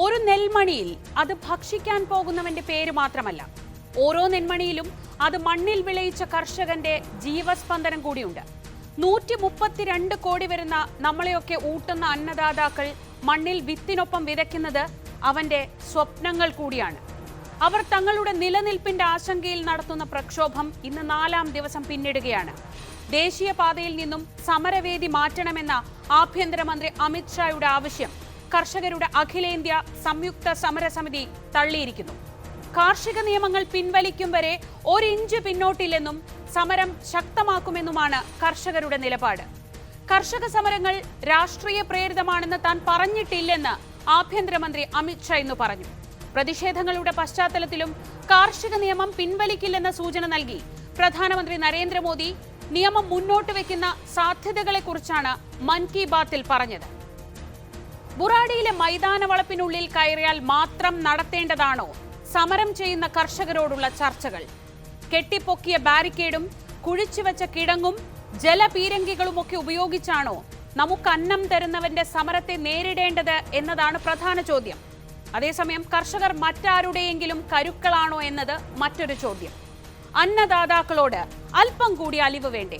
ഒരു നെൽമണിയിൽ അത് ഭക്ഷിക്കാൻ പോകുന്നവന്റെ പേര് മാത്രമല്ല, ഓരോ നെന്മണിയിലും അത് മണ്ണിൽ വിളയിച്ച കർഷകന്റെ ജീവസ്പന്ദനം കൂടിയുണ്ട്. 132 കോടി വരുന്ന നമ്മളെയൊക്കെ ഊട്ടുന്ന അന്നദാതാക്കൾ മണ്ണിൽ വിത്തിനൊപ്പം വിതയ്ക്കുന്നത് അവന്റെ സ്വപ്നങ്ങൾ കൂടിയാണ്. അവർ തങ്ങളുടെ നിലനിൽപ്പിന്റെ ആശങ്കയിൽ നടത്തുന്ന പ്രക്ഷോഭം ഇന്ന് 4ാം ദിവസം പിന്നിടുകയാണ്. ദേശീയപാതയിൽ നിന്നും സമരവേദി മാറ്റണമെന്ന ആഭ്യന്തരമന്ത്രി അമിത്ഷായുടെ ആവശ്യം കർഷകരുടെ അഖിലേന്ത്യാ സംയുക്ത സമരസമിതി തള്ളിയിരിക്കുന്നു. കാർഷിക നിയമങ്ങൾ പിൻവലിക്കും വരെ 1 ഇഞ്ച് പിന്നോട്ടില്ലെന്നും സമരം ശക്തമാക്കുമെന്നുമാണ് കർഷകരുടെ നിലപാട്. കർഷക സമരങ്ങൾ രാഷ്ട്രീയ പ്രേരിതമാണെന്ന് താൻ പറഞ്ഞിട്ടില്ലെന്ന് ആഭ്യന്തരമന്ത്രി അമിത്ഷാ ഇന്ന് പറഞ്ഞു. പ്രതിഷേധങ്ങളുടെ പശ്ചാത്തലത്തിലും കാർഷിക നിയമം പിൻവലിക്കില്ലെന്ന സൂചന നൽകി പ്രധാനമന്ത്രി നരേന്ദ്രമോദി നിയമം മുന്നോട്ട് വെക്കുന്ന സാധ്യതകളെക്കുറിച്ചാണ് മൻ കി ബാത്തിൽ പറഞ്ഞത്. ബുറാഡിയിലെ മൈതാന വളപ്പിനുള്ളിൽ കയറിയാൽ മാത്രം നടത്തേണ്ടതാണോ സമരം ചെയ്യുന്ന കർഷകരോടുള്ള ചർച്ചകൾ? കെട്ടിപ്പൊക്കിയ ബാരിക്കേഡും കുഴിച്ചുവെച്ച കിടങ്ങും ജലപീരങ്കികളുമൊക്കെ ഉപയോഗിച്ചാണോ നമുക്ക് അന്നം തരുന്നവന്റെ സമരത്തെ നേരിടേണ്ടത് എന്നതാണ് പ്രധാന ചോദ്യം. അതേസമയം കർഷകർ മറ്റാരുടെയെങ്കിലും കരുക്കളാണോ എന്നത് മറ്റൊരു ചോദ്യം. അന്നദാതാക്കളോട് അല്പം കൂടി അലിവ് വേണ്ടേ?